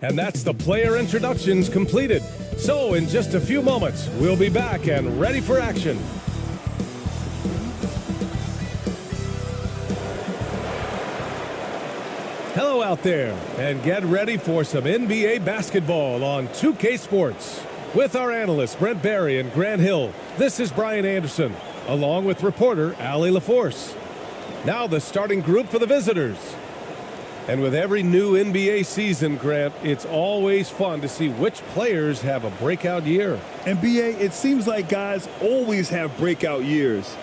And that's the player introductions completed. So in just a few moments, we'll be back and ready for action. Hello out there, and get ready for some NBA basketball on 2K Sports. With our analysts Brent Barry and Grant Hill, this is Brian Anderson, along with reporter Allie LaForce. Now the starting group for the visitors. And with every new NBA season, Grant, it's always fun to see which players have a breakout year. NBA, it seems like guys always have breakout years.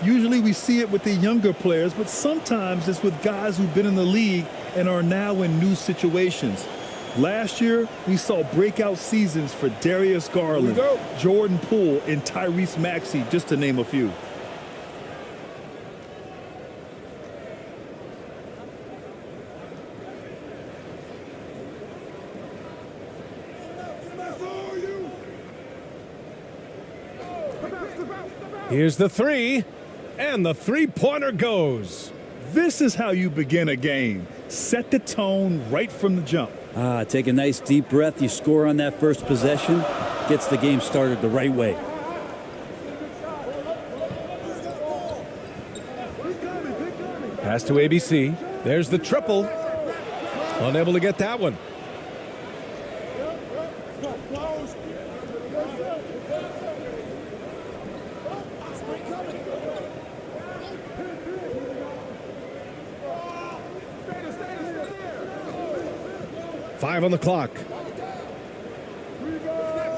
Usually we see it with the younger players, but sometimes it's with guys who've been in the league and are now in new situations. Last year, we saw breakout seasons for Darius Garland, Jordan Poole, and Tyrese Maxey, just to name a few. Here's the three, and the three-pointer goes. This is how you begin a game. Set the tone right from the jump. Take a nice deep breath. You score on that first possession. Gets the game started the right way. Pass to ABC. There's the triple. Unable to get that one. Five on the clock.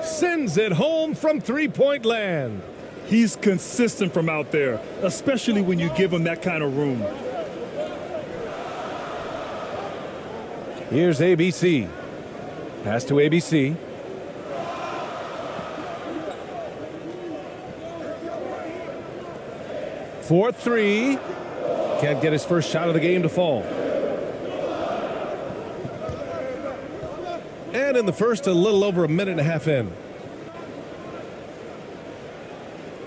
Sends it home from three-point land. He's consistent from out there, especially when you give him that kind of room. Here's ABC. Pass to ABC. For three. Can't get his first shot of the game to fall. And in the first, a little over a minute and a half in.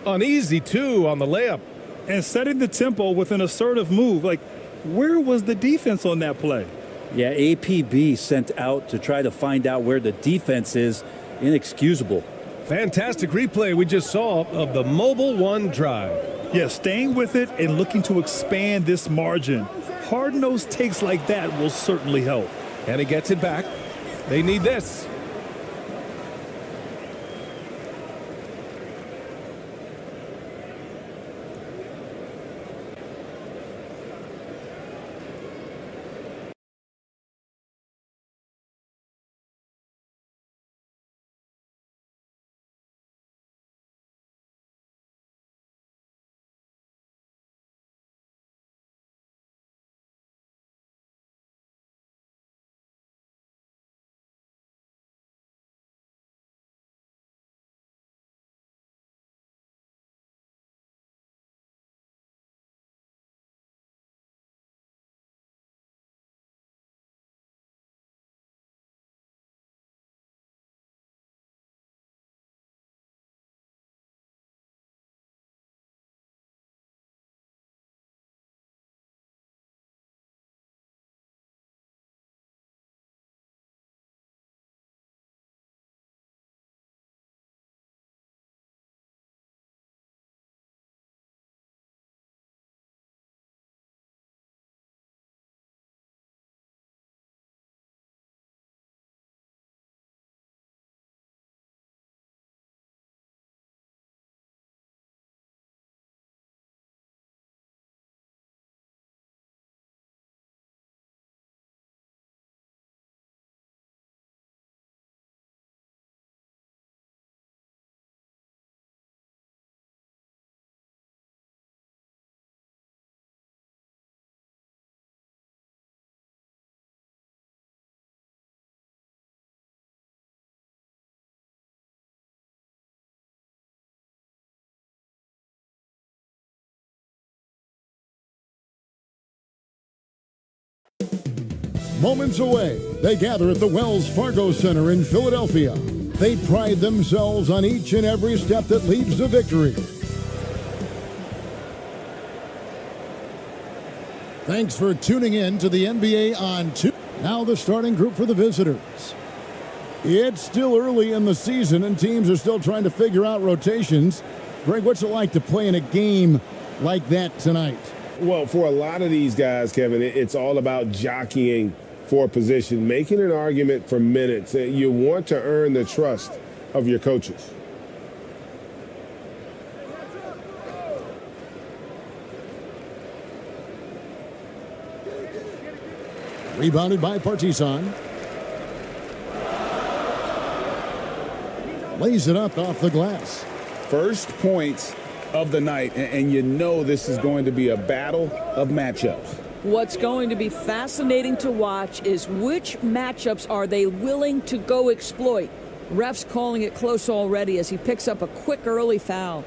An easy two on the layup. And setting the tempo with an assertive move. Like, where was the defense on that play? Yeah, APB sent out to try to find out where the defense is. Inexcusable. Fantastic replay we just saw of the mobile one drive. Yeah, staying with it and looking to expand this margin. Hard-nosed takes like that will certainly help. And he gets it back. They need this. Moments away, they gather at the Wells Fargo Center in Philadelphia. They pride themselves on each and every step that leads to victory. Thanks for tuning in to the NBA on 2. Now the starting group for the visitors. It's still early in the season, and teams are still trying to figure out rotations. Greg, what's it like to play in a game like that tonight? Well, for a lot of these guys, Kevin, it's all about jockeying for position, making an argument for minutes. You want to earn the trust of your coaches. Rebounded by Partizan. Lays it up off the glass. First points of the night, and you know this is going to be a battle of matchups. What's going to be fascinating to watch is which matchups are they willing to go exploit. Ref's calling it close already as he picks up a quick early foul.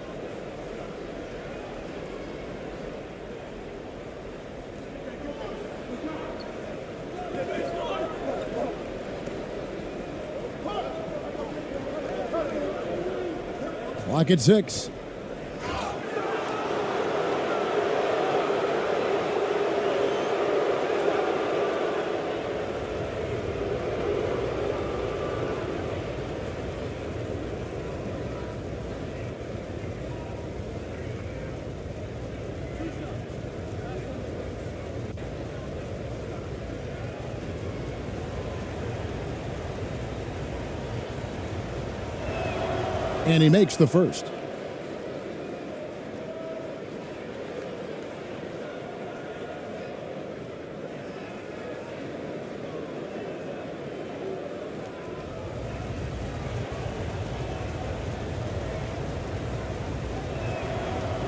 Clock at 6. And he makes the first.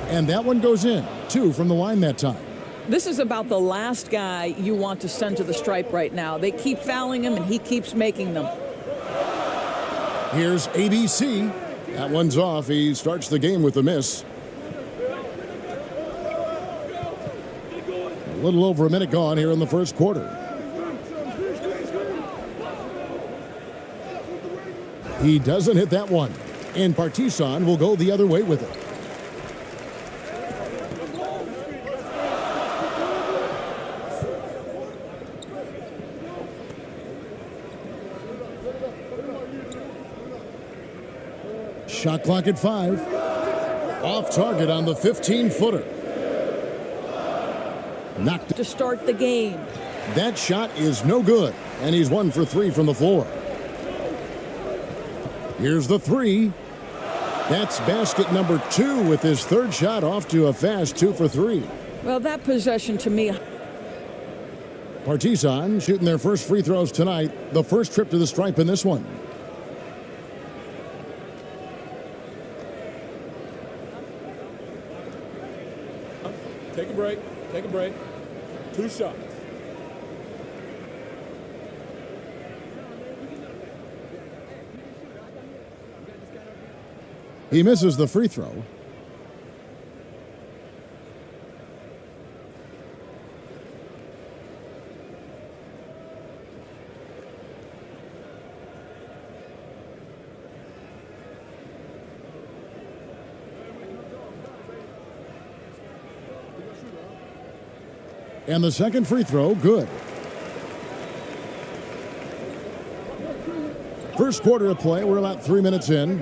And that one goes in. 2 from the line that time. This is about the last guy you want to send to the stripe right now. They keep fouling him, and he keeps making them. Here's ABC. That one's off. He starts the game with a miss. A little over a minute gone here in the first quarter. He doesn't hit that one. And Partizan will go the other way with it. Shot clock at 5. Off target on the 15-footer. Knocked To start the game. That shot is no good, and he's 1 for 3 from the floor. Here's the 3. That's basket number 2 with his third shot off to a fast 2 for 3. Well, that possession to me. Partizan shooting their first free throws tonight. The first trip to the stripe in this one. Take a break. Take a break. 2 shots. He misses the free throw. And the second free throw, good. First quarter of play, we're about 3 minutes in.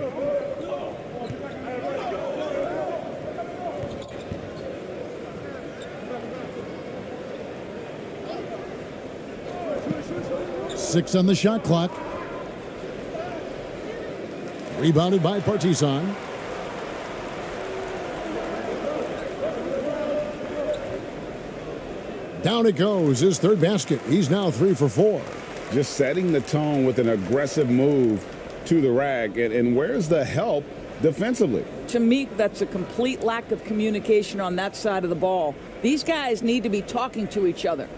Six on the shot clock. Rebounded by Partizan. Down it goes, his third basket. He's now 3 for 4. Just setting the tone with an aggressive move to the rack. And where's the help defensively? To me, that's a complete lack of communication on that side of the ball. These guys need to be talking to each other.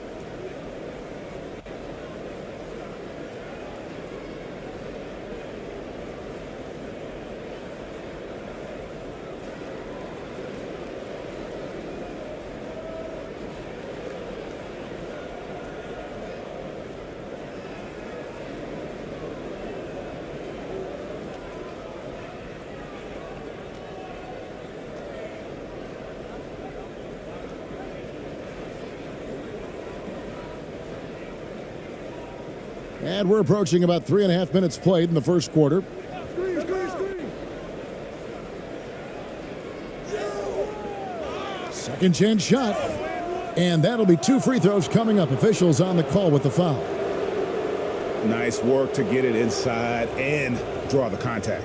And we're approaching about 3.5 minutes played in the first quarter. Second chance shot. And that'll be 2 free throws coming up. Officials on the call with the foul. Nice work to get it inside and draw the contact.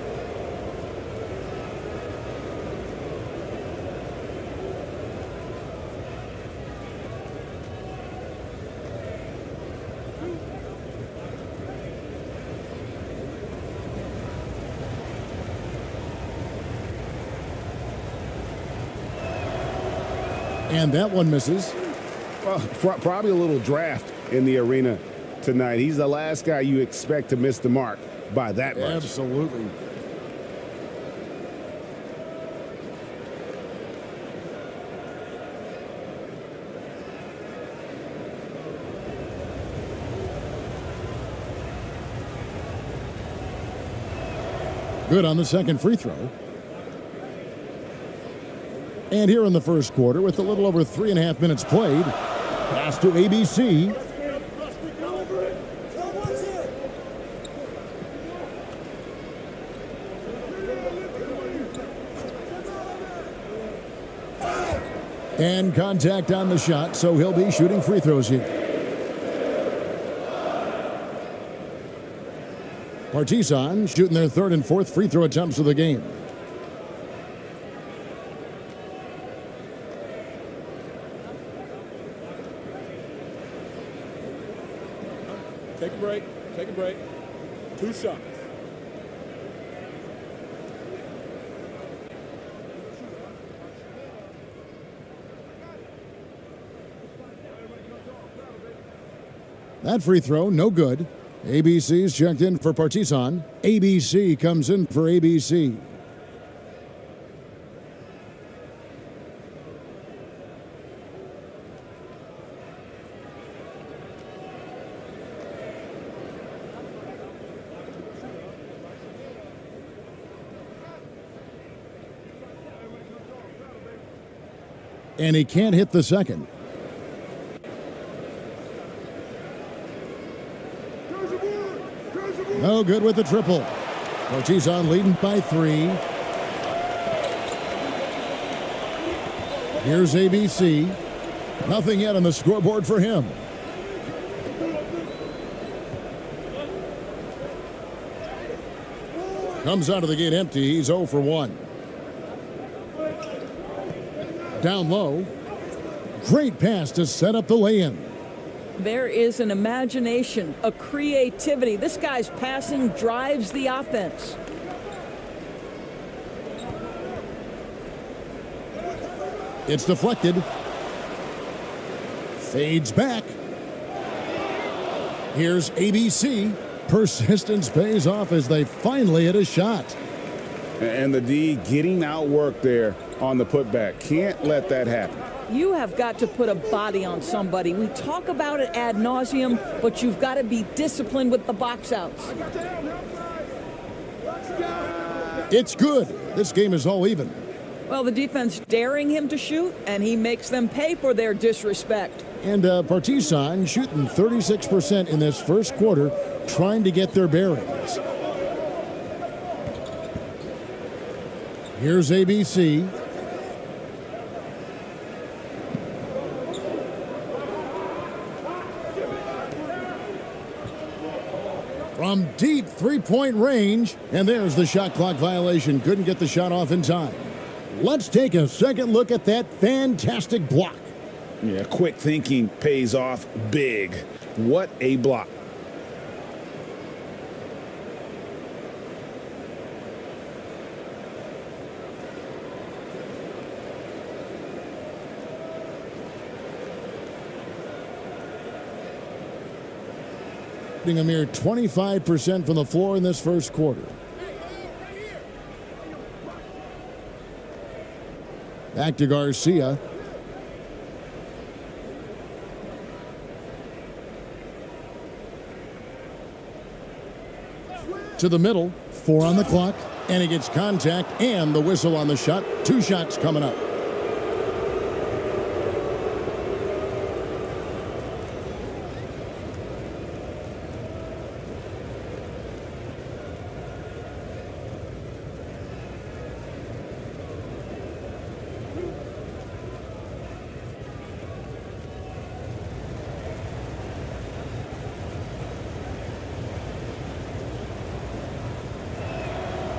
And that one misses. Well, probably a little draft in the arena tonight. He's the last guy you expect to miss the mark by that much. Absolutely. Good on the second free throw. And here in the first quarter, with a little over 3.5 minutes played, pass to ABC. And contact on the shot, so he'll be shooting free throws here. Partizan shooting their third and fourth free throw attempts of the game. Take a break. Take a break. 2 shots. That free throw, no good. ABC's checked in for Partizan. ABC comes in for ABC. And he can't hit the second. No good with the triple. Partizan leading by 3. Here's ABC. Nothing yet on the scoreboard for him. Comes out of the gate empty. He's 0 for 1. Down low. Great pass to set up the lay-in. There is an imagination, a creativity. This guy's passing drives the offense. It's deflected. Fades back. Here's ABC. Persistence pays off as they finally hit a shot. And the D getting outworked there on the putback. Can't let that happen. You have got to put a body on somebody. We talk about it ad nauseum, but you've got to be disciplined with the box outs. It's good. This game is all even. Well, the defense daring him to shoot, and he makes them pay for their disrespect. And Partizan shooting 36% in this first quarter, trying to get their bearings. Here's ABC. From deep three-point range, and there's the shot clock violation. Couldn't get the shot off in time. Let's take a second look at that fantastic block. Yeah, quick thinking pays off big. What a block. A mere 25% from the floor in this first quarter. Back to Garcia. To the middle, 4 on the clock, and he gets contact and the whistle on the shot. 2 shots coming up.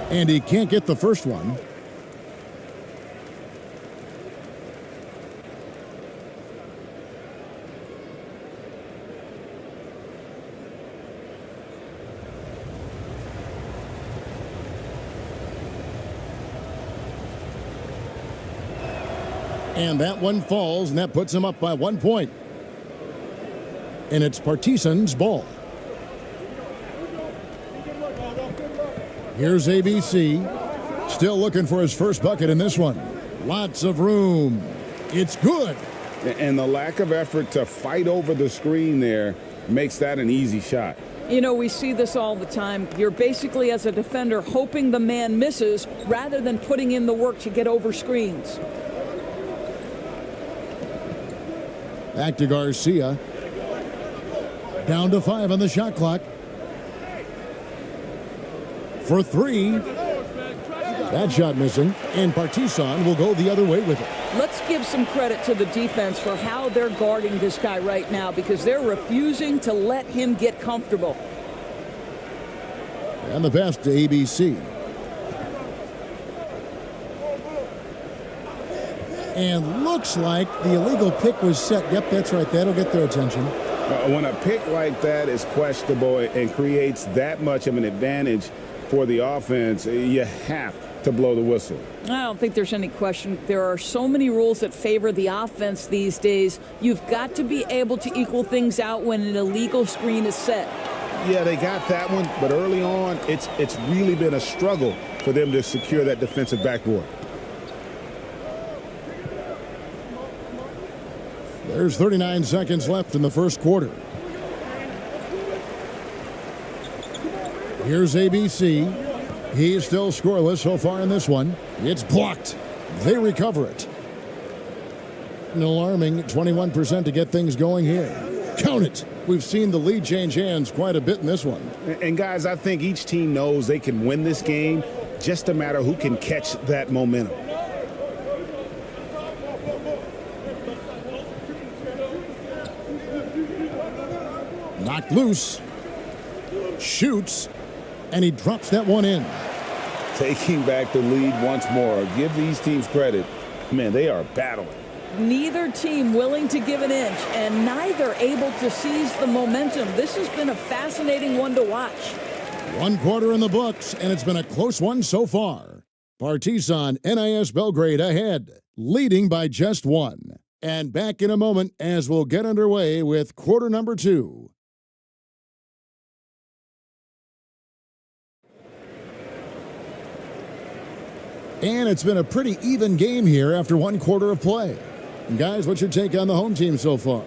And he can't get the first one. And that one falls, and that puts him up by 1 point. And it's Partizan's ball. Here's ABC. Still looking for his first bucket in this one. Lots of room. It's good. And the lack of effort to fight over the screen there makes that an easy shot. You know, we see this all the time. You're basically, as a defender, hoping the man misses rather than putting in the work to get over screens. Back to Garcia. Down to 5 on the shot clock. For 3. That shot missing. And Partizan will go the other way with it. Let's give some credit to the defense for how they're guarding this guy right now, because they're refusing to let him get comfortable. And the pass to ABC. And looks like the illegal pick was set. Yep, that's right. That'll get their attention. When a pick like that is questionable and creates that much of an advantage for the offense, you have to blow the whistle. I don't think there's any question. There are so many rules that favor the offense these days. You've got to be able to equal things out when an illegal screen is set. Yeah, they got that one, but early on, it's really been a struggle for them to secure that defensive backboard. There's 39 seconds left in the first quarter. Here's ABC. He's still scoreless so far in this one. It's blocked. They recover it. An alarming 21% to get things going here. Count it. We've seen the lead change hands quite a bit in this one. And guys, I think each team knows they can win this game, just a matter who can catch that momentum. Knocked loose. Shoots. And he drops that one in. Taking back the lead once more. Give these teams credit. Man, they are battling. Neither team willing to give an inch, and neither able to seize the momentum. This has been a fascinating one to watch. 1 quarter in the books, and it's been a close one so far. Partizan NIS Belgrade ahead, leading by just 1. And back in a moment as we'll get underway with quarter number 2. And it's been a pretty even game here after 1 quarter of play. And guys, what's your take on the home team so far?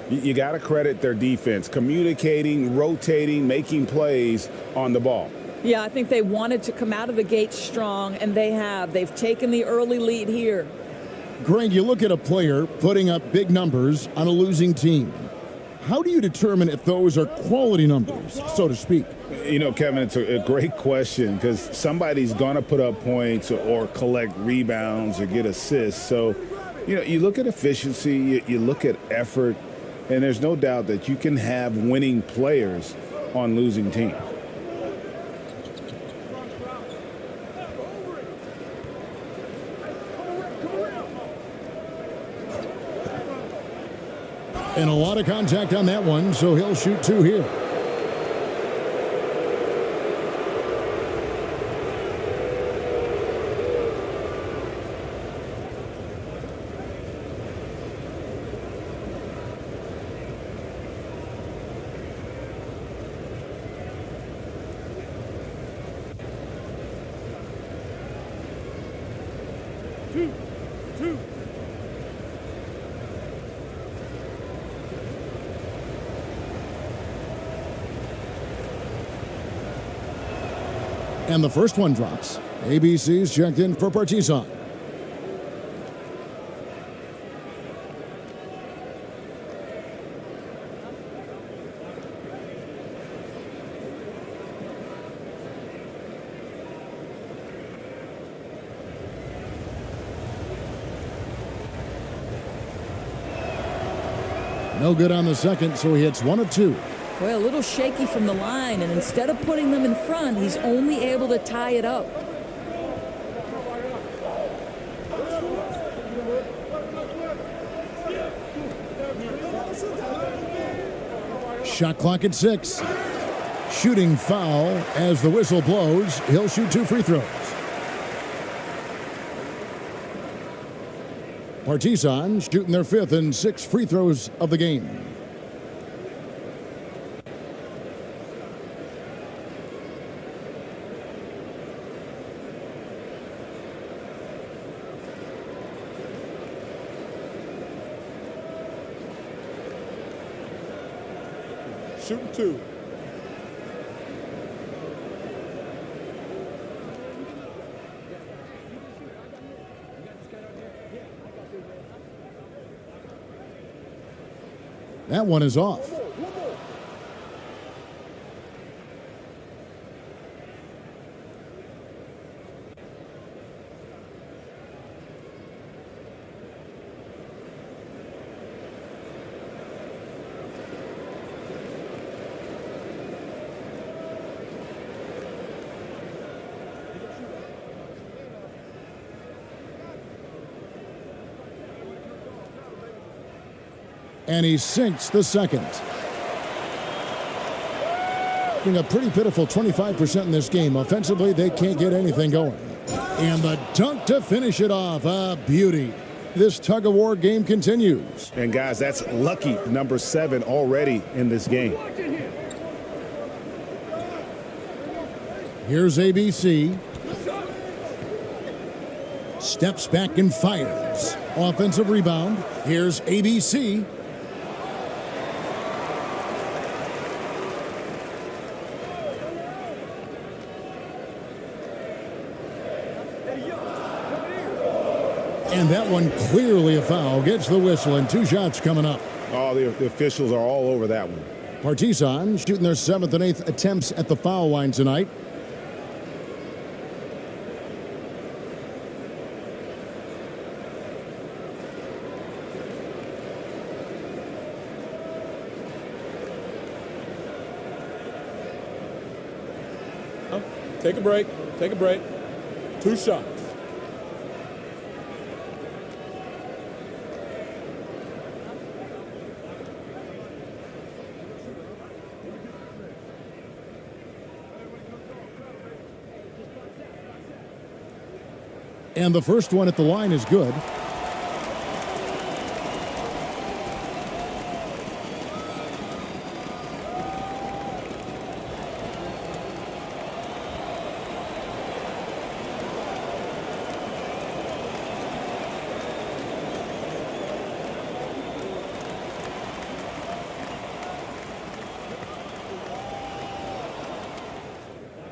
You got to credit their defense, communicating, rotating, making plays on the ball. Yeah, I think they wanted to come out of the gate strong, and they have. They've taken the early lead here. Greg, you look at a player putting up big numbers on a losing team. How do you determine if those are quality numbers, so to speak? You know, Kevin, it's a great question because somebody's going to put up points or collect rebounds or get assists. So, you know, you look at efficiency, you look at effort, and there's no doubt that you can have winning players on losing teams. And a lot of contact on that one, so he'll shoot 2 here. Two. And the first one drops. ABC's checked in for Partizan. No good on the second, so he hits 1 of 2. Well, a little shaky from the line, and instead of putting them in front, he's only able to tie it up. Shot clock at 6. Shooting foul as the whistle blows. He'll shoot 2 free throws. Partizan shooting their 5th and 6th free throws of the game. Shooting 2. That one is off. And he sinks the second. Being a pretty pitiful 25% in this game. Offensively, they can't get anything going. And the dunk to finish it off. A beauty. This tug-of-war game continues. And guys, that's lucky number 7 already in this game. Here's ABC. Steps back and fires. Offensive rebound. Here's ABC. And that one clearly a foul. Gets the whistle and 2 shots coming up. Oh, the officials are all over that one. Partizan shooting their 7th and 8th attempts at the foul line tonight. Take a break. Take a break. 2 shots. And the first one at the line is good.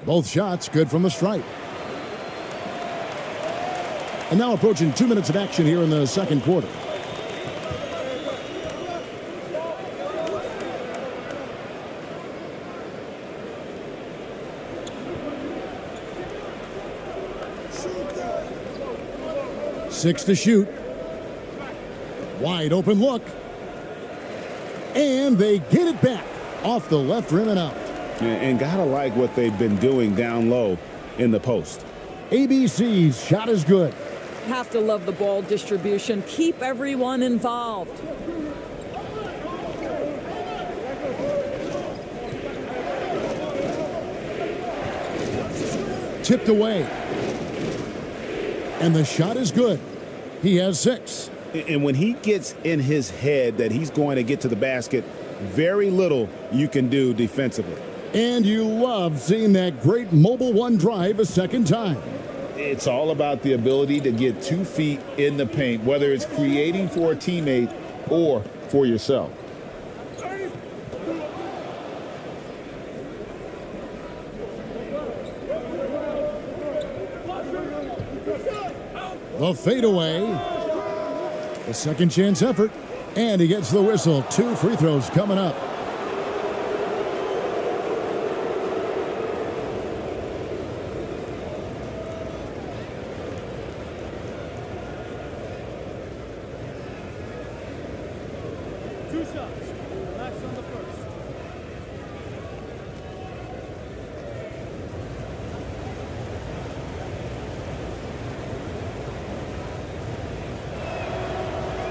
Both shots good from the stripe. And now approaching 2 minutes of action here in the second quarter. Six to shoot. Wide open look. And they get it back off the left rim and out. And gotta like what they've been doing down low in the post. ABC's shot is good. Have to love the ball distribution. Keep everyone involved. Tipped away. And the shot is good. He has 6. And when he gets in his head that he's going to get to the basket, very little you can do defensively. And you love seeing that great mobile one drive a second time. It's all about the ability to get 2 feet in the paint, whether it's creating for a teammate or for yourself. The fadeaway. The second chance effort. And he gets the whistle. 2 free throws coming up.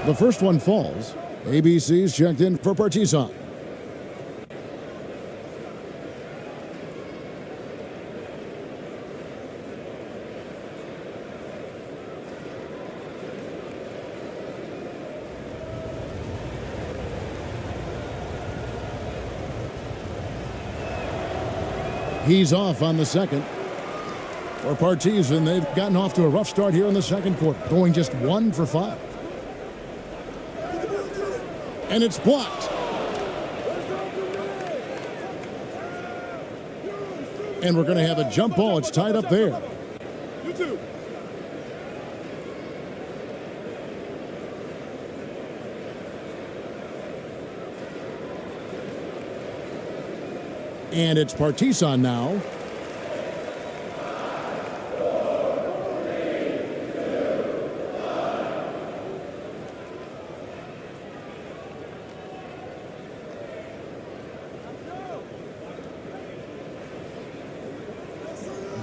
The first one falls. ABC's checked in for Partizan. He's off on the second. For Partizan, they've gotten off to a rough start here in the second quarter, going just 1 for 5. And it's blocked. And we're going to have a jump ball. It's tied up there. And it's Partizan now.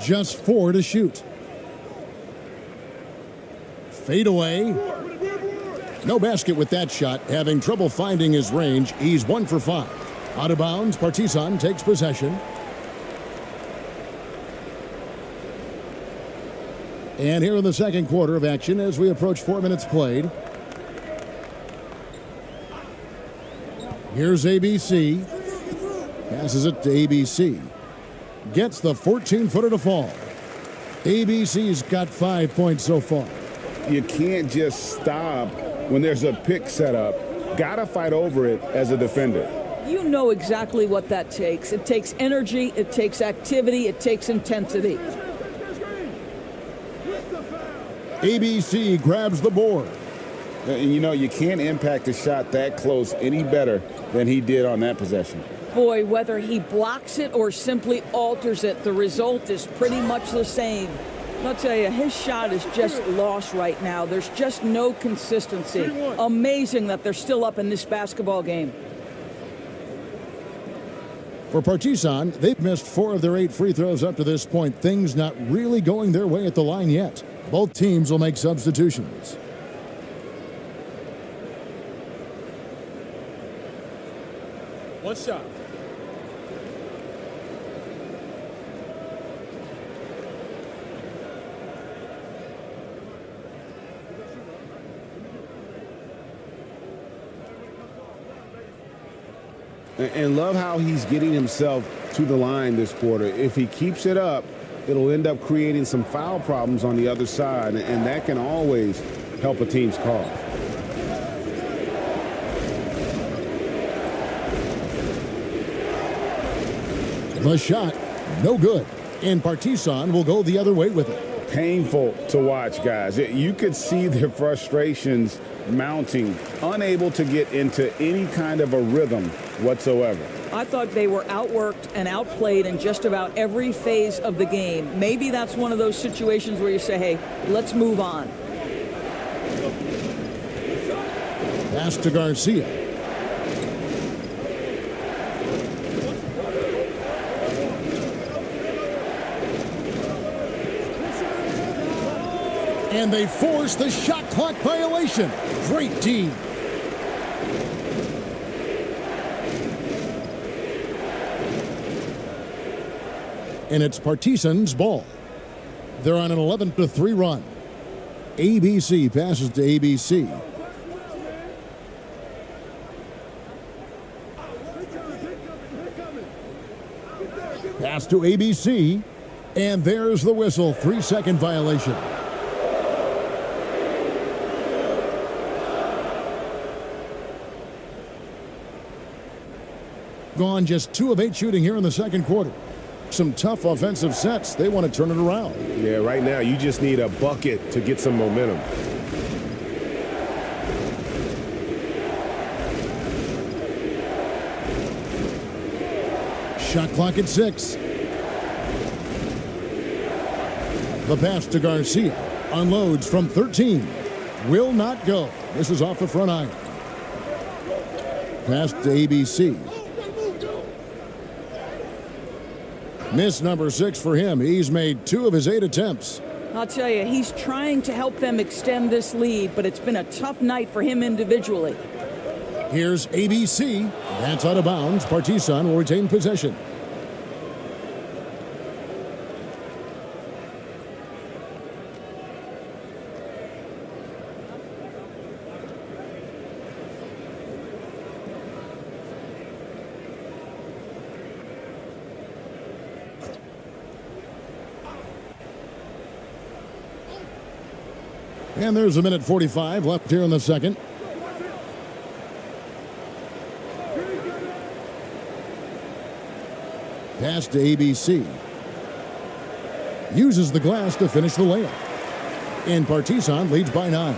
Just 4 to shoot. Fade away. No basket with that shot. Having trouble finding his range. He's 1 for 5. Out of bounds, Partizan takes possession. And here in the second quarter of action as we approach 4 minutes played. Here's ABC. Passes it to ABC. Gets the 14-footer to fall. ABC's got 5 points so far. You can't just stop when there's a pick set up. Gotta fight over it as a defender. You know exactly what that takes. It takes energy, it takes activity, it takes intensity. ABC grabs the board. And you know, you can't impact a shot that close any better than he did on that possession. Boy, whether he blocks it or simply alters it, the result is pretty much the same. I'll tell you, his shot is just lost right now. There's just no consistency. Amazing that they're still up in this basketball game. For Partizan, they've missed 4 of their 8 free throws up to this point. Things not really going their way at the line yet. Both teams will make substitutions. One shot. And love how he's getting himself to the line this quarter. If he keeps it up, it'll end up creating some foul problems on the other side, and that can always help a team's cause. The shot, no good. And Partizan will go the other way with it. Painful to watch, guys. You could see their frustrations mounting, unable to get into any kind of a rhythm whatsoever. I thought they were outworked and outplayed in just about every phase of the game. Maybe that's one of those situations where you say, hey, let's move on. Pass to Garcia. And they force the shot clock violation. Great team. And it's Partizan's ball. They're on an 11-3 run. ABC passes to ABC. Pass to ABC. And there's the whistle. 3-second violation. Gone just 2 of 8 shooting here in the second quarter. Some tough offensive sets. They want to turn it around. Yeah, right now you just need a bucket to get some momentum. Shot clock at 6. The pass to Garcia. Unloads from 13. Will not go. This is off the front iron. Pass to ABC. Miss number 6 for him. He's made 2 of his 8 attempts. I'll tell you, he's trying to help them extend this lead, but it's been a tough night for him individually. Here's ABC. That's out of bounds. Partizan will retain possession. And there's a minute 45 left here in the second. Pass to ABC. Uses the glass to finish the layup. And Partizan leads by 9.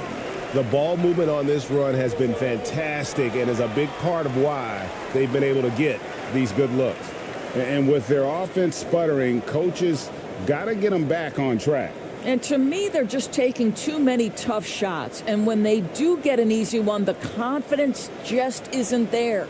The ball movement on this run has been fantastic and is a big part of why they've been able to get these good looks. And with their offense sputtering, coaches got to get them back on track. And to me, they're just taking too many tough shots. And when they do get an easy one, the confidence just isn't there.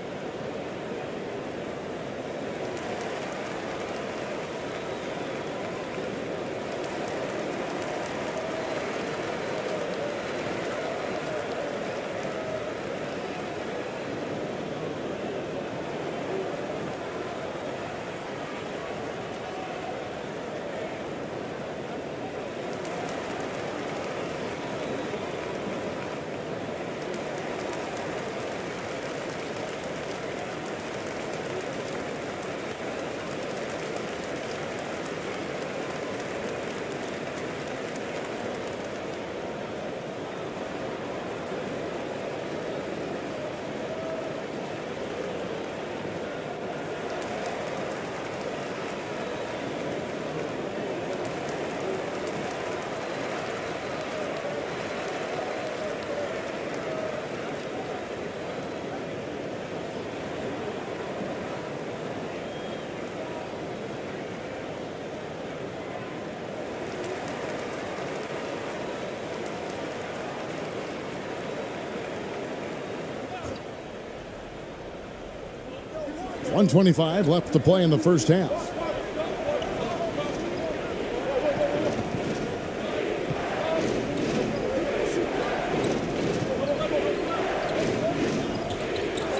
.125 left to play in the first half.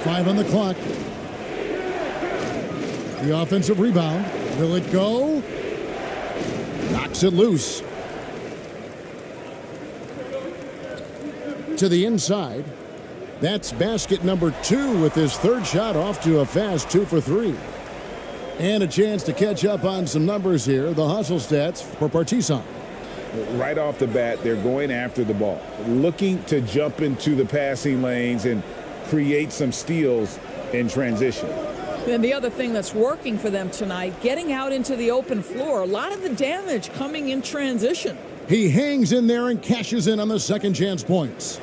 Five on the clock. The offensive rebound. Will it go? Knocks it loose. To the inside. That's basket number 2 with his third shot off to a fast 2 for 3. And a chance to catch up on some numbers here. The hustle stats for Partizan. Right off the bat, they're going after the ball, looking to jump into the passing lanes and create some steals in transition. And the other thing that's working for them tonight, getting out into the open floor. A lot of the damage coming in transition. He hangs in there and cashes in on the second chance points.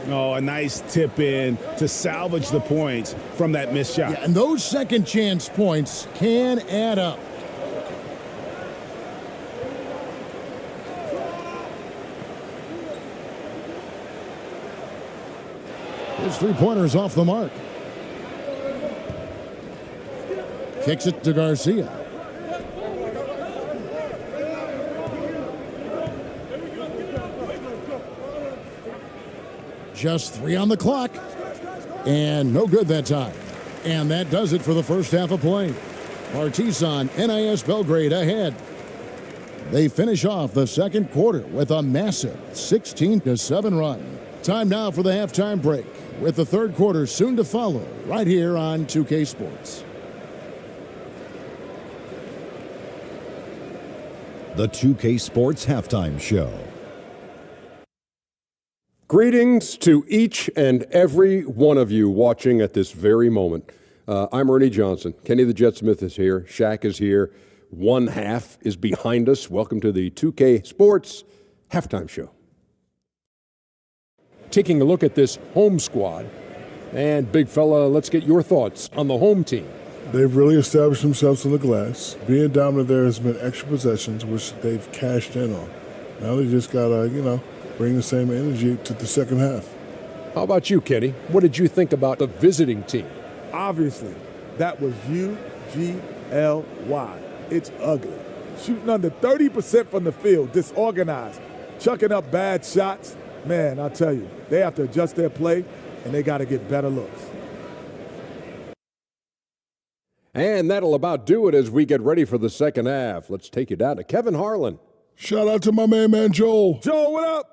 Oh, a nice tip in to salvage the points from that missed shot. Yeah, and those second chance points can add up. His three-pointer's off the mark. Kicks it to Garcia. Just 3 on the clock. And no good that time. And that does it for the first half of play. Partizan NIS Belgrade ahead. They finish off the second quarter with a massive 16-7 run. Time now for the halftime break, with the third quarter soon to follow right here on 2K Sports. The 2K Sports Halftime Show. Greetings to each and every one of you watching at this very moment. I'm Ernie Johnson. Kenny the Jet Smith is here. Shaq is here. One half is behind us. Welcome to the 2K Sports Halftime Show. Taking a look at this home squad. And big fella, let's get your thoughts on the home team. They've really established themselves on the glass. Being dominant there has been extra possessions, which they've cashed in on. Now they just got to, bring the same energy to the second half. How about you, Kenny? What did you think about the visiting team? Obviously, that was UGLY. It's ugly. shooting under 30% from the field, disorganized, chucking up bad shots. Man, I tell you, they have to adjust their play, and they got to get better looks. And that'll about do it as we get ready for the second half. Let's take you down to Kevin Harlan. Shout out to my main man, Joel. Joel, what up?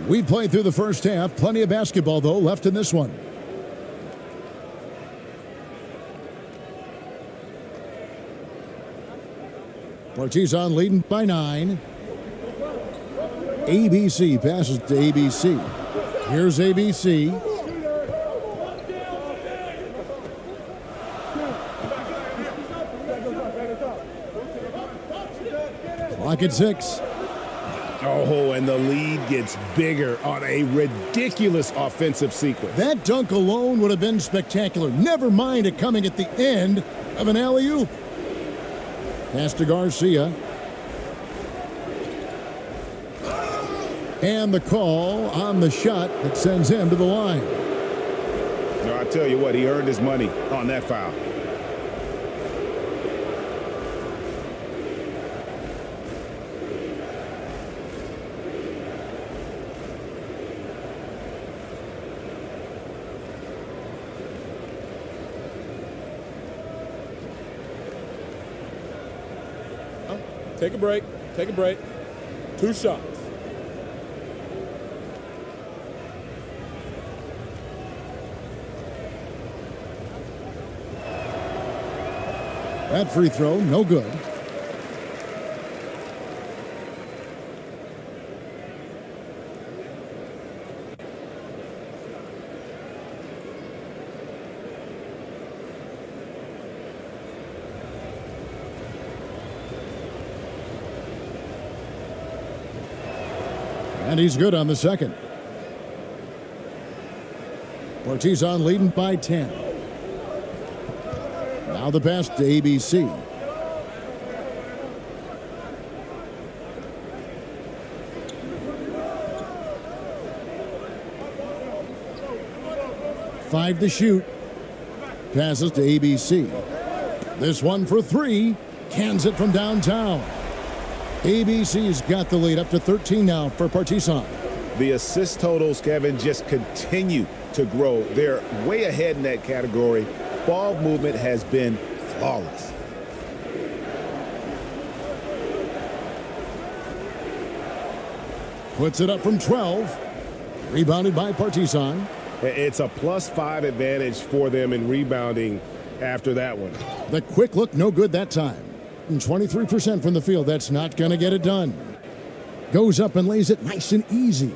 We played through the first half. Plenty of basketball, though, left in this one. Partizan leading by 9. ABC passes to ABC. Here's ABC. Clock at 6. Oh, and the lead gets bigger on a ridiculous offensive sequence. That dunk alone would have been spectacular. Never mind it coming at the end of an alley-oop. Pass to Garcia. And the call on the shot that sends him to the line. No, I tell you what, he earned his money on that foul. Take a break. Take a break. 2 shots. That free throw, no good. And he's good on the second. Partizan leading by 10. Now the pass to ABC. Five to shoot. Passes to ABC. This one for 3. Cans it from downtown. ABC's got the lead up to 13 now for Partizan. The assist totals, Kevin, just continue to grow. They're way ahead in that category. Ball movement has been flawless. Puts it up from 12. Rebounded by Partizan. It's a +5 advantage for them in rebounding after that one. The quick look, no good that time. And 23% from the field. That's not going to get it done. Goes up and lays it nice and easy.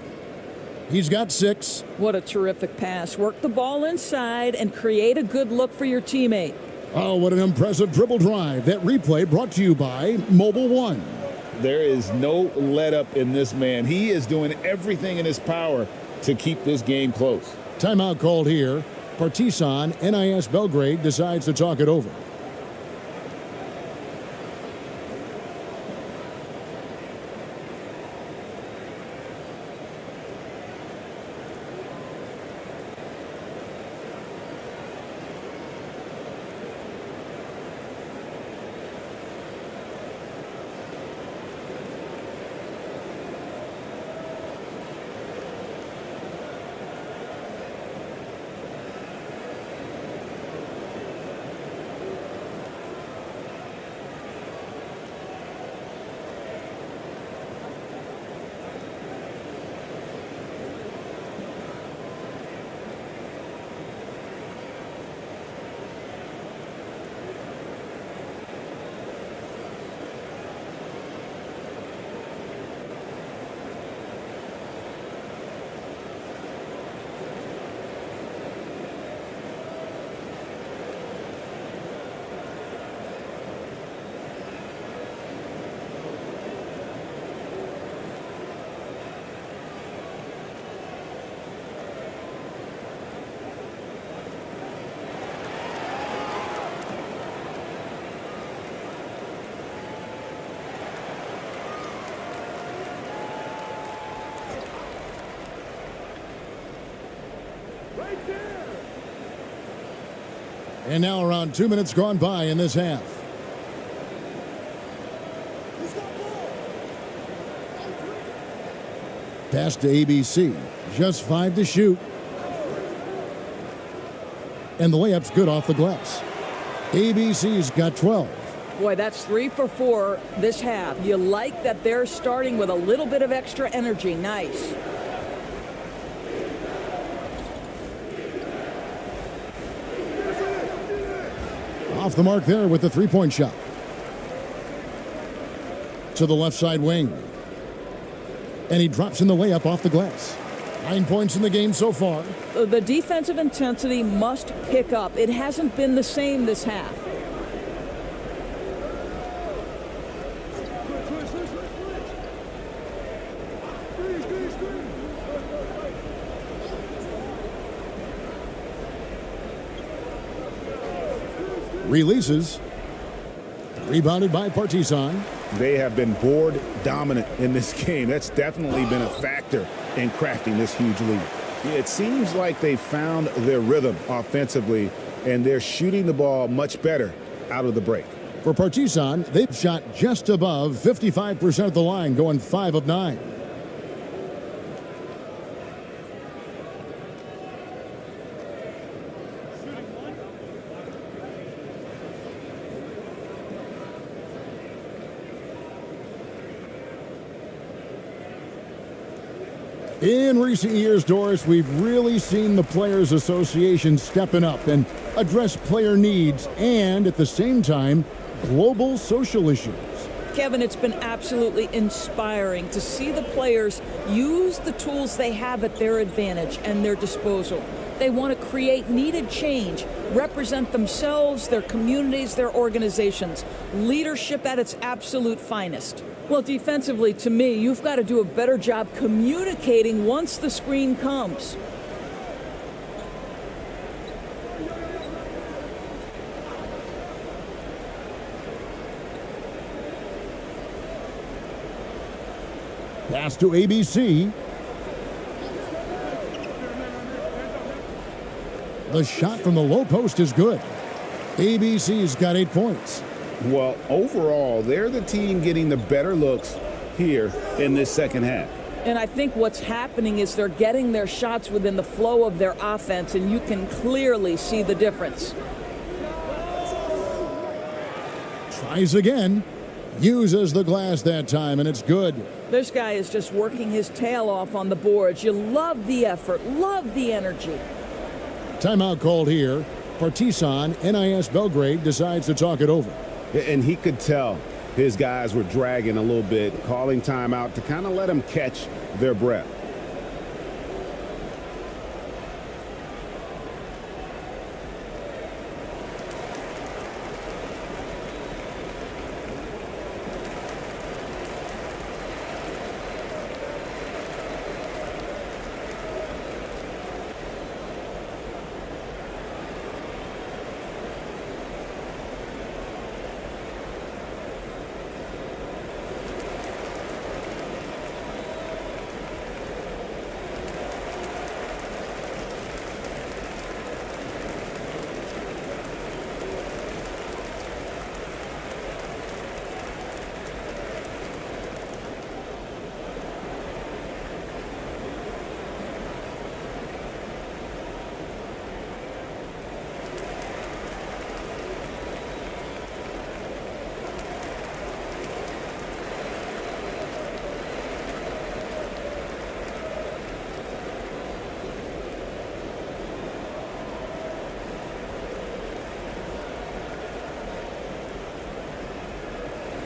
He's got 6. What a terrific pass. Work the ball inside and create a good look for your teammate. Oh, what an impressive dribble drive. That replay brought to you by Mobile One. There is no let up in this man. He is doing everything in his power to keep this game close. Timeout called here. Partizan, NIS Belgrade decides to talk it over. And now around 2 minutes gone by in this half. Pass to ABC. Just 5 to shoot. And the layup's good off the glass. ABC's got 12. Boy, that's 3 for 4 this half. You like that they're starting with a little bit of extra energy. Nice. Off the mark there with the three-point shot. To the left side wing. And he drops in the layup off the glass. 9 points in the game so far. The defensive intensity must pick up. It hasn't been the same this half. Releases. Rebounded by Partizan. They have been board dominant in this game. That's definitely been a factor in crafting this huge lead. It seems like they found their rhythm offensively, and they're shooting the ball much better out of the break. For Partizan, they've shot just above 55% of the line, going 5 of 9. In recent years, Doris, we've really seen the Players Association stepping up and address player needs and, at the same time, global social issues. Kevin, it's been absolutely inspiring to see the players use the tools they have at their advantage and their disposal. They want to create needed change, represent themselves, their communities, their organizations. Leadership at its absolute finest. Well, defensively, to me, you've got to do a better job communicating once the screen comes. Pass to ABC. The shot from the low post is good. ABC's got 8 points. Well, overall, they're the team getting the better looks here in this second half. And I think what's happening is they're getting their shots within the flow of their offense, and you can clearly see the difference. Tries again. Uses the glass that time, and it's good. This guy is just working his tail off on the boards. You love the effort, love the energy. Timeout called here. Partizan, NIS Belgrade, decides to talk it over. And he could tell his guys were dragging a little bit, calling timeout to kind of let them catch their breath.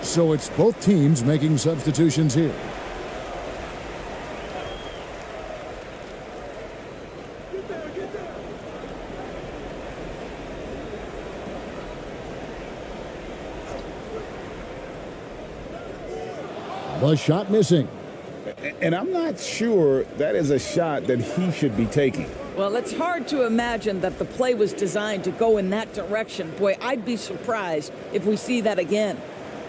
So it's both teams making substitutions here. The shot missing. And I'm not sure that is a shot that he should be taking. Well, it's hard to imagine that the play was designed to go in that direction. Boy, I'd be surprised if we see that again.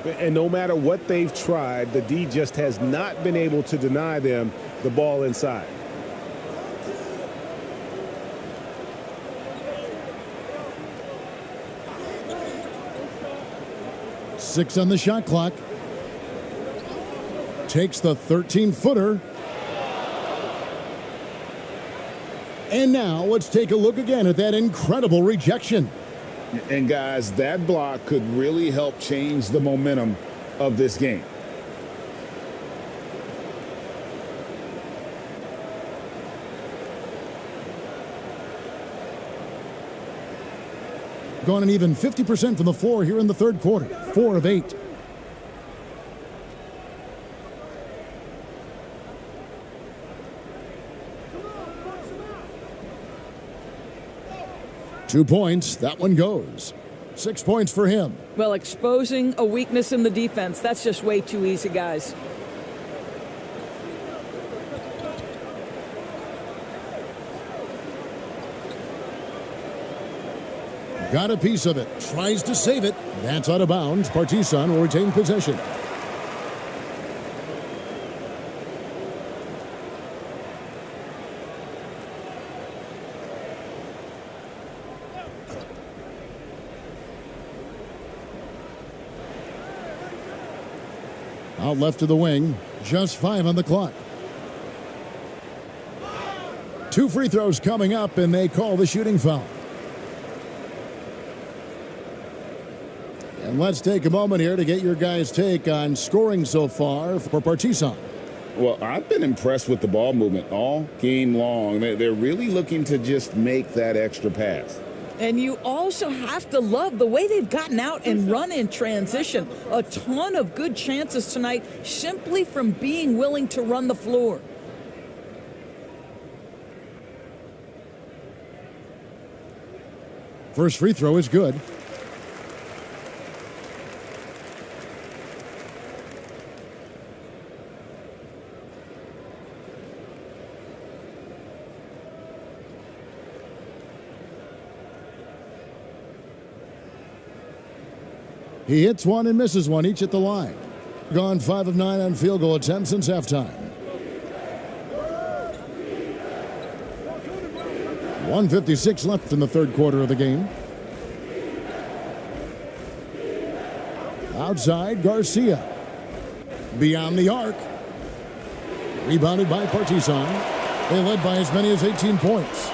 And no matter what they've tried, the D just has not been able to deny them the ball inside. 6 on the shot clock. Takes the 13-footer. And now let's take a look again at that incredible rejection. And guys, that block could really help change the momentum of this game. Gone an even 50% from the floor here in the third quarter. 4 of 8. Two points. That one goes. 6 points for him. Well, exposing a weakness in the defense, that's just way too easy, guys. Got a piece of it. Tries to save it. That's out of bounds. Partizan will retain possession. Out left to the wing. Just 5 on the clock. 2 free throws coming up, and they call the shooting foul. And let's take a moment here to get your guys' take on scoring so far for Partizan. Well, I've been impressed with the ball movement all game long. They're really looking to just make that extra pass. And you also have to love the way they've gotten out and run in transition. A ton of good chances tonight simply from being willing to run the floor. First free throw is good. He hits one and misses one, each at the line. Gone 5 of 9 on field goal attempts since halftime. 1:56 left in the third quarter of the game. Outside, Garcia. Beyond the arc. Rebounded by Partizan. They led by as many as 18 points.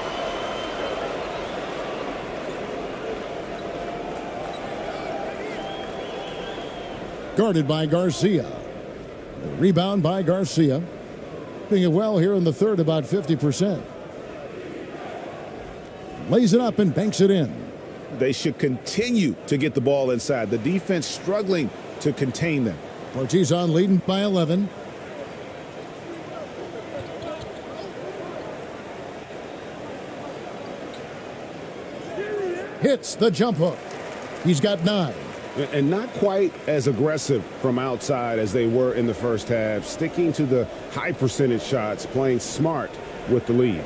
Guarded by Garcia. The rebound by Garcia. Doing it well here in the third, about 50%. Lays it up and banks it in. They should continue to get the ball inside. The defense struggling to contain them. Partizan leading by 11. Hits the jump hook. He's got 9. And not quite as aggressive from outside as they were in the first half, sticking to the high percentage shots, playing smart with the lead.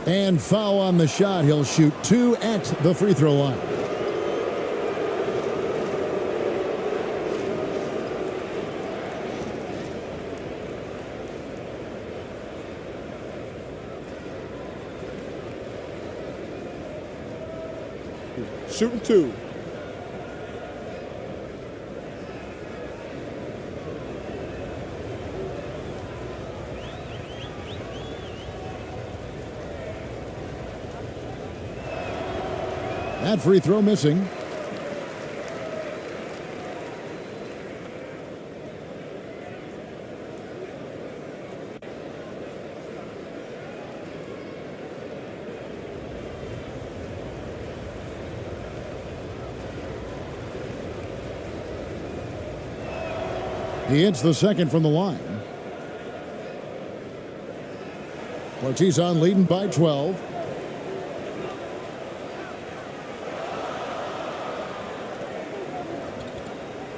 And foul on the shot. He'll shoot 2 at the free throw line. Shooting 2. That free throw missing. He hits the second from the line. Partizan leading by 12.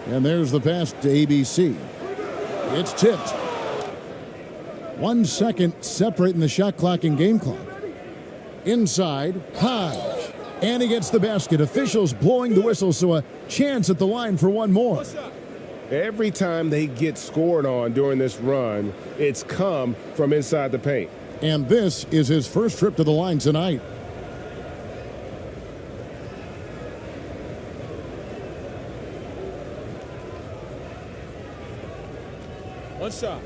And there's the pass to ABC. It's tipped. 1 second separating the shot clock and game clock. Inside, Hodge. And he gets the basket. Officials blowing the whistle, so a chance at the line for one more. Every time they get scored on during this run, it's come from inside the paint. And this is his first trip to the line tonight. One shot.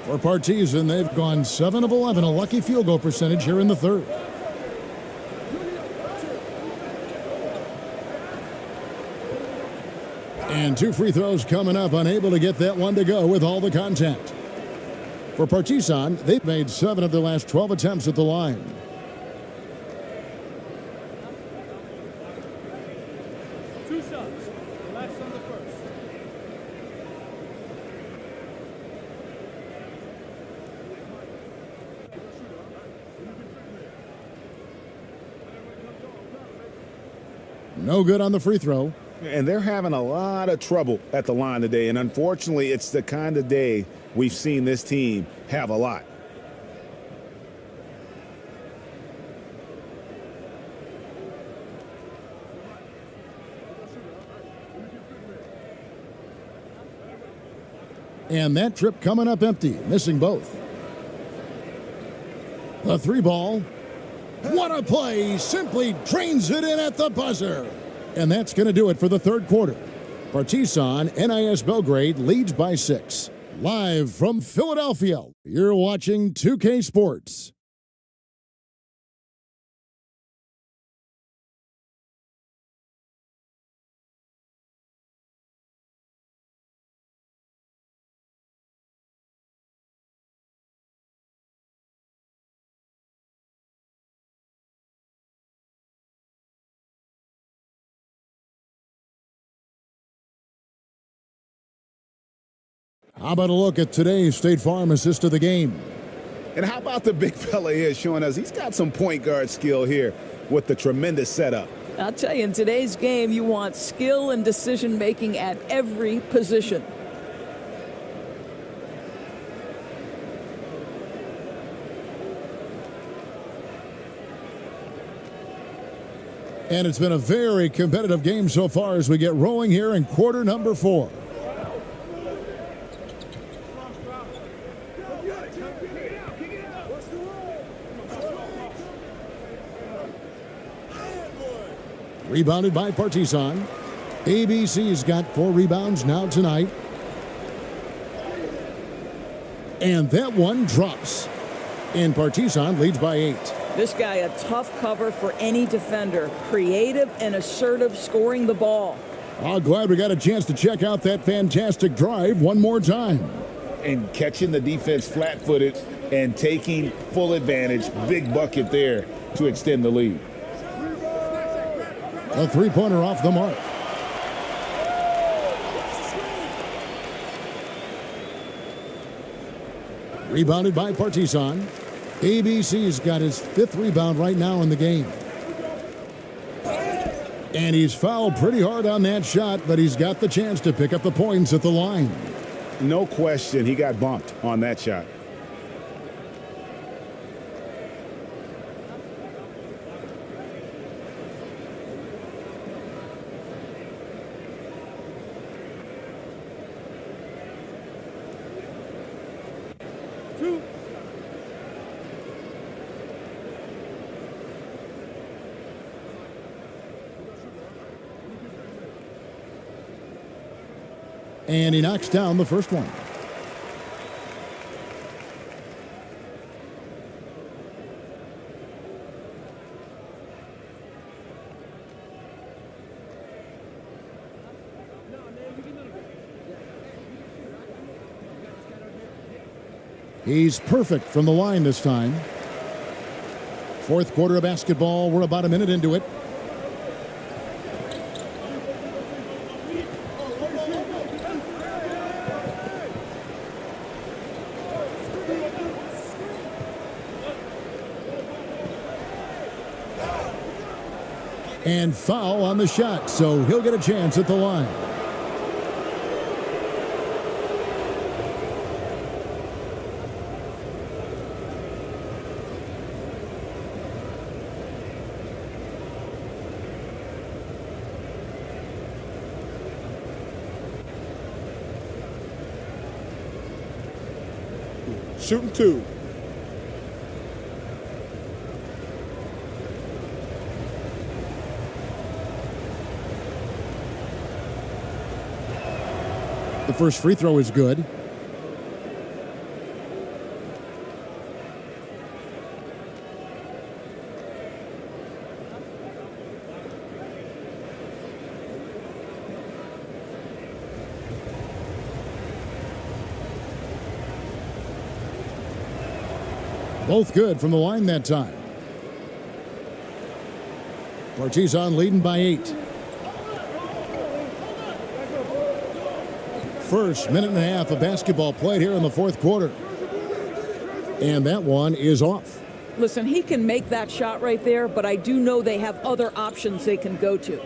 For Partizan, they've gone 7 of 11, a lucky field goal percentage here in the third. And 2 free throws coming up, unable to get that one to go with all the contact. For Partizan, they've made 7 of their last 12 attempts at the line. Two shots. Relax on the first. No good on the free throw. And they're having a lot of trouble at the line today. And unfortunately, it's the kind of day we've seen this team have a lot. And that trip coming up empty, missing both. The 3 ball. What a play! Simply drains it in at the buzzer. And that's going to do it for the third quarter. Partizan NIS Belgrade leads by 6. Live from Philadelphia, you're watching 2K Sports. How about a look at today's State Farm assist of the game? And how about the big fella here showing us he's got some point guard skill here with the tremendous setup. I'll tell you, in today's game, you want skill and decision making at every position. And it's been a very competitive game so far as we get rolling here in quarter number 4. Rebounded by Partizan. ABC's got 4 rebounds now tonight. And that one drops. And Partizan leads by 8. This guy, a tough cover for any defender. Creative and assertive scoring the ball. Oh, glad we got a chance to check out that fantastic drive one more time. And catching the defense flat-footed and taking full advantage. Big bucket there to extend the lead. A 3-pointer off the mark. Rebounded by Partizan. ABC's got his 5th rebound right now in the game. And he's fouled pretty hard on that shot, but he's got the chance to pick up the points at the line. No question, he got bumped on that shot. And he knocks down the first one. He's perfect from the line this time. 4th quarter of basketball. We're about a minute into it. And foul on the shot, so he'll get a chance at the line. shooting 2. The first free throw is good. Both good from the line that time. Partizan leading by 8. First minute and a half of basketball played here in the fourth quarter. And that one is off. Listen, he can make that shot right there, but I do know they have other options they can go to.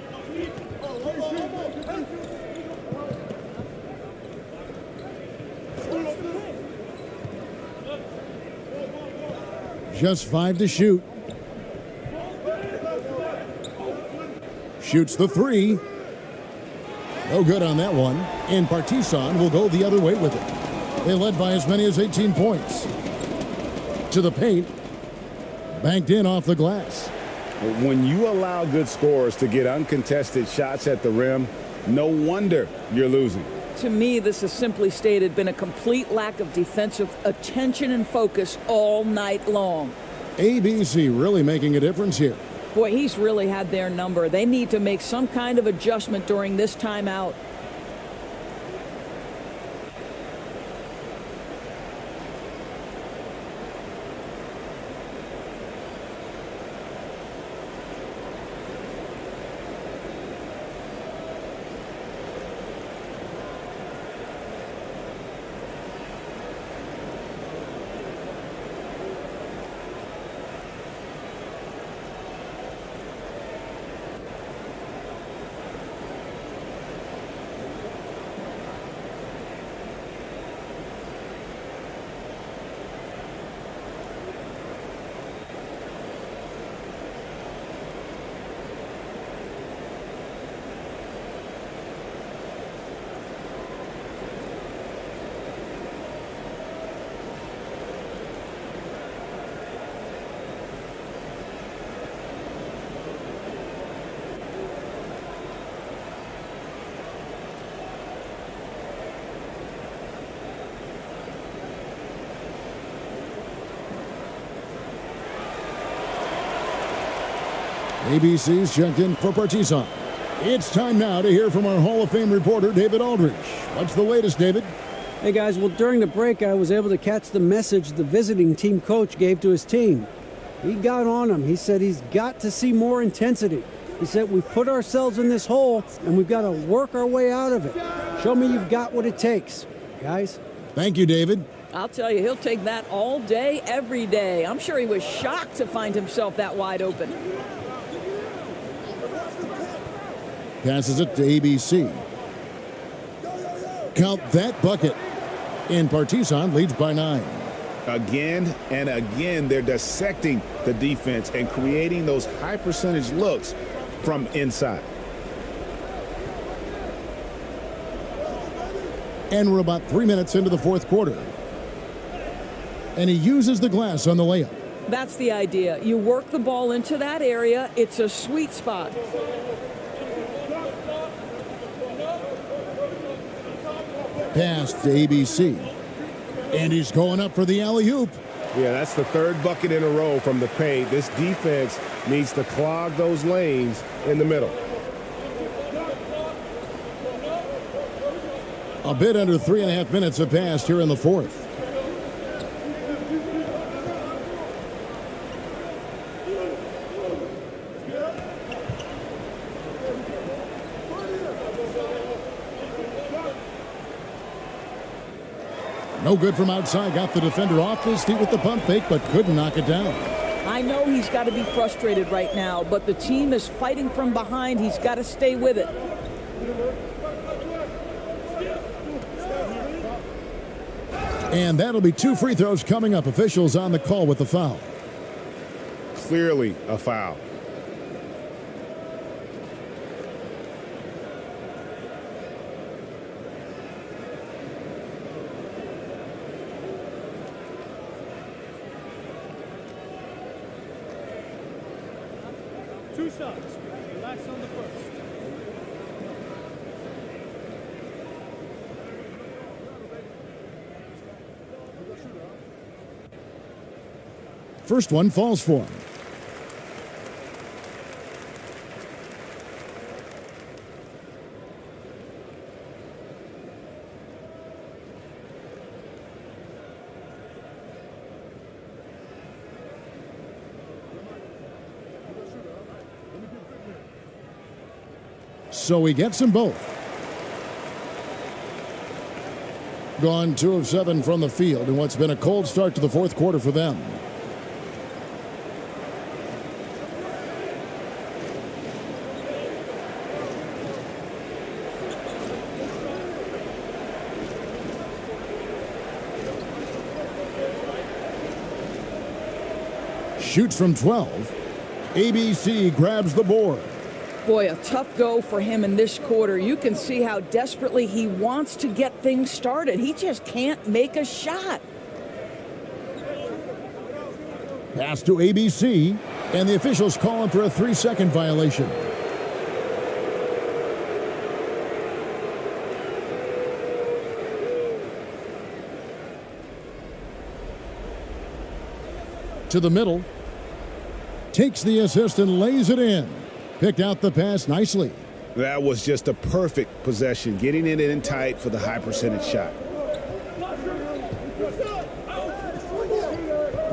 Just 5 to shoot. Shoots the 3. No good on that one. And Partizan will go the other way with it. They led by as many as 18 points. To the paint. Banked in off the glass. When you allow good scorers to get uncontested shots at the rim, no wonder you're losing. To me, this has simply stated been a complete lack of defensive attention and focus all night long. ABC really making a difference here. Boy, he's really had their number. They need to make some kind of adjustment during this timeout. ABC's checked in for Partizan. It's time now to hear from our Hall of Fame reporter, David Aldridge. What's the latest, David? Hey, guys. Well, during the break, I was able to catch the message the visiting team coach gave to his team. He got on him. He said he's got to see more intensity. He said we've put ourselves in this hole, and we've got to work our way out of it. Show me you've got what it takes, guys. Thank you, David. I'll tell you, he'll take that all day, every day. I'm sure he was shocked to find himself that wide open. Passes it to ABC. Count that bucket. And Partizan leads by 9. Again and again, they're dissecting the defense and creating those high percentage looks from inside. And we're about 3 minutes into the fourth quarter. And he uses the glass on the layup. That's the idea. You work the ball into that area. It's a sweet spot. Pass to ABC. And he's going up for the alley-oop. Yeah, that's the third bucket in a row from the paint. This defense needs to clog those lanes in the middle. A bit under 3.5 minutes have passed here in the fourth. No good from outside. Got the defender off his feet with the pump fake, but couldn't knock it down. I know he's got to be frustrated right now, but the team is fighting from behind. He's got to stay with it. And that'll be 2 free throws coming up. Officials on the call with the foul. Clearly a foul. 2 shots. Relax on the first. First one falls for him. So he gets them both. Gone 2 of 7 from the field in what's been a cold start to the fourth quarter for them. Shoots from 12. ABC grabs the board. Boy, a tough go for him in this quarter. You can see how desperately he wants to get things started. He just can't make a shot. Pass to ABC, and the officials call him for a 3-second violation. To the middle. Takes the assist and lays it in. Picked out the pass nicely. That was just a perfect possession, getting it in tight for the high percentage shot.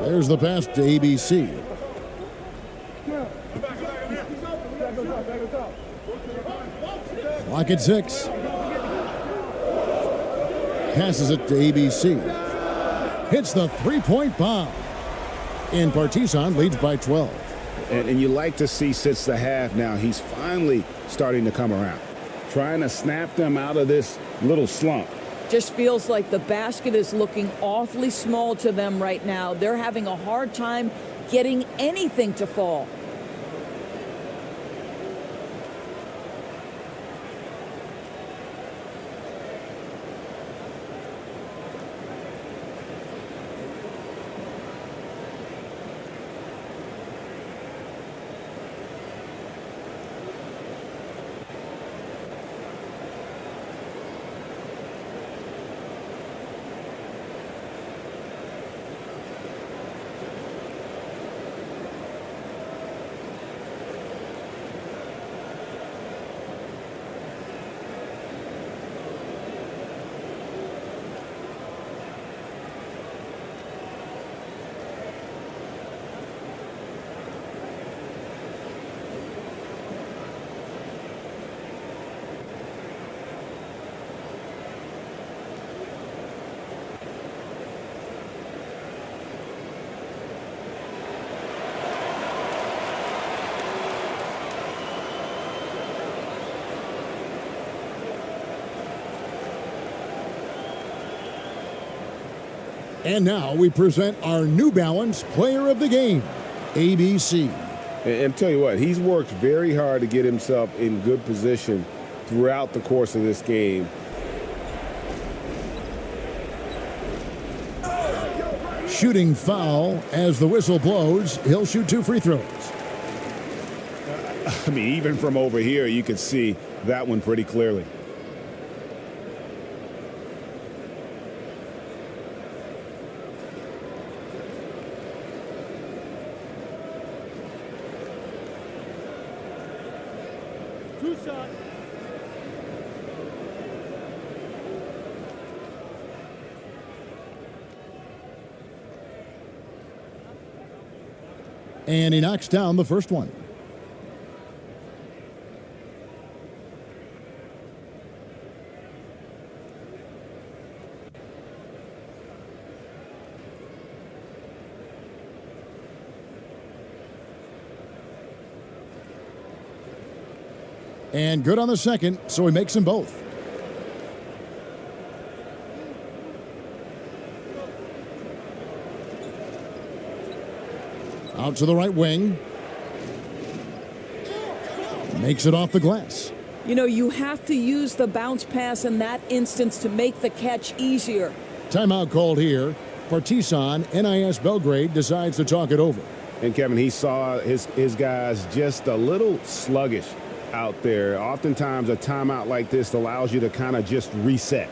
There's the pass to ABC. Clock at 6. Passes it to ABC. Hits the three-point bomb. And Partizan leads by 12. And you like to see since the half now, he's finally starting to come around. Trying to snap them out of this little slump. Just feels like the basket is looking awfully small to them right now. They're having a hard time getting anything to fall. And now we present our New Balance Player of the Game, ABC. And tell you what, he's worked very hard to get himself in good position throughout the course of this game. Shooting foul as the whistle blows. He'll shoot 2 free throws. I mean, even from over here, you could see that one pretty clearly. And he knocks down the first one. And good on the second, so he makes them both. Out to the right wing. Makes it off the glass. You know, you have to use the bounce pass in that instance to make the catch easier. Timeout called here. Partizan, NIS Belgrade decides to talk it over. And, Kevin, he saw his guys just a little sluggish out there. Oftentimes a timeout like this allows you to kind of just reset.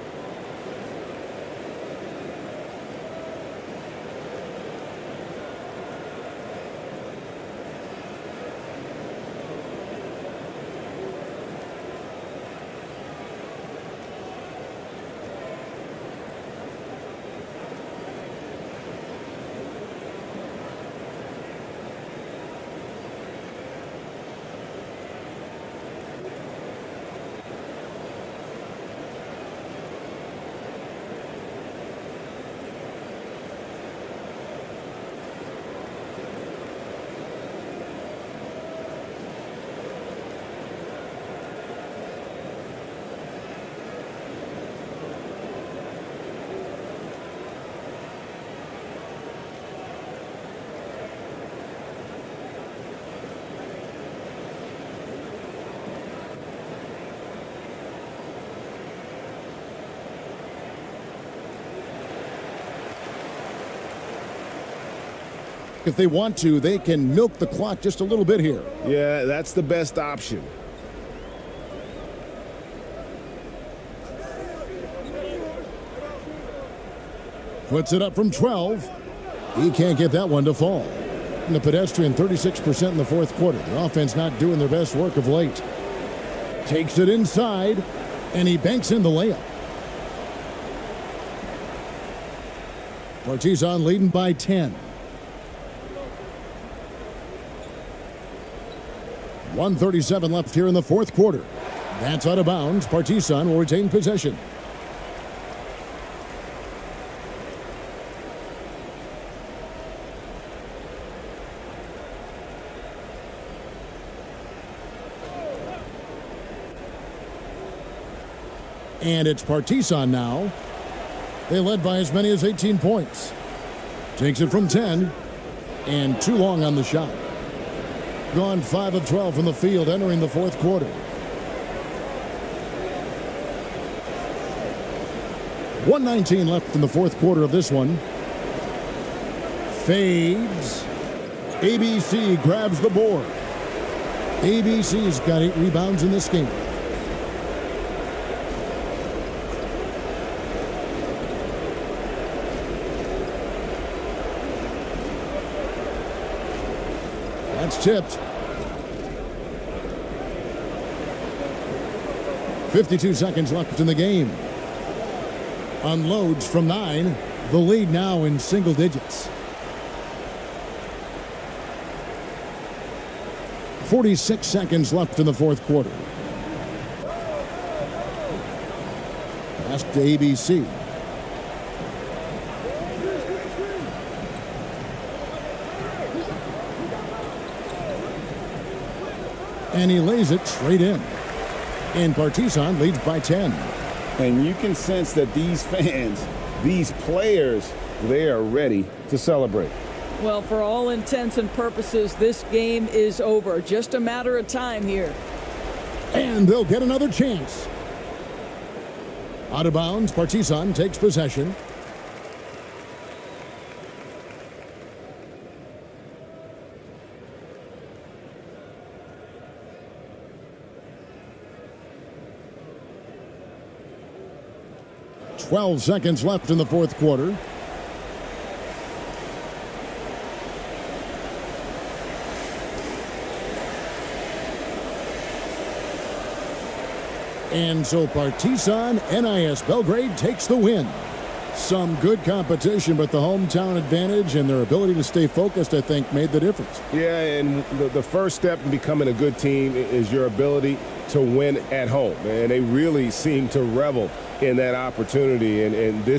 If they want to, they can milk the clock just a little bit here. Yeah, that's the best option. Puts it up from 12. He can't get that one to fall. And the pedestrian 36% in the fourth quarter. The offense not doing their best work of late. Takes it inside, and he banks in the layup. Partizan leading by 10. 1:37 left here in the fourth quarter. That's out of bounds. Partizan will retain possession. And it's Partizan now. They led by as many as 18 points. Takes it from 10, and too long on the shot. Gone 5 of 12 from the field entering the fourth quarter. .119 left in the fourth quarter of this one. Fades. ABC grabs the board. ABC's got 8 rebounds in this game. That's tipped. 52 seconds left in the game. Unloads from 9. The lead now in single digits. 46 seconds left in the fourth quarter. Pass to ABC. And he lays it straight in. And Partizan leads by 10. And you can sense that these fans, these players, they are ready to celebrate. Well, for all intents and purposes, this game is over. Just a matter of time here. And they'll get another chance. Out of bounds, Partizan takes possession. .12 seconds left in the fourth quarter. And so Partizan NIS Belgrade takes the win. Some good competition, but the hometown advantage and their ability to stay focused, I think, made the difference. Yeah, and the first step in becoming a good team is your ability to win at home. And they really seem to revel in that opportunity. And this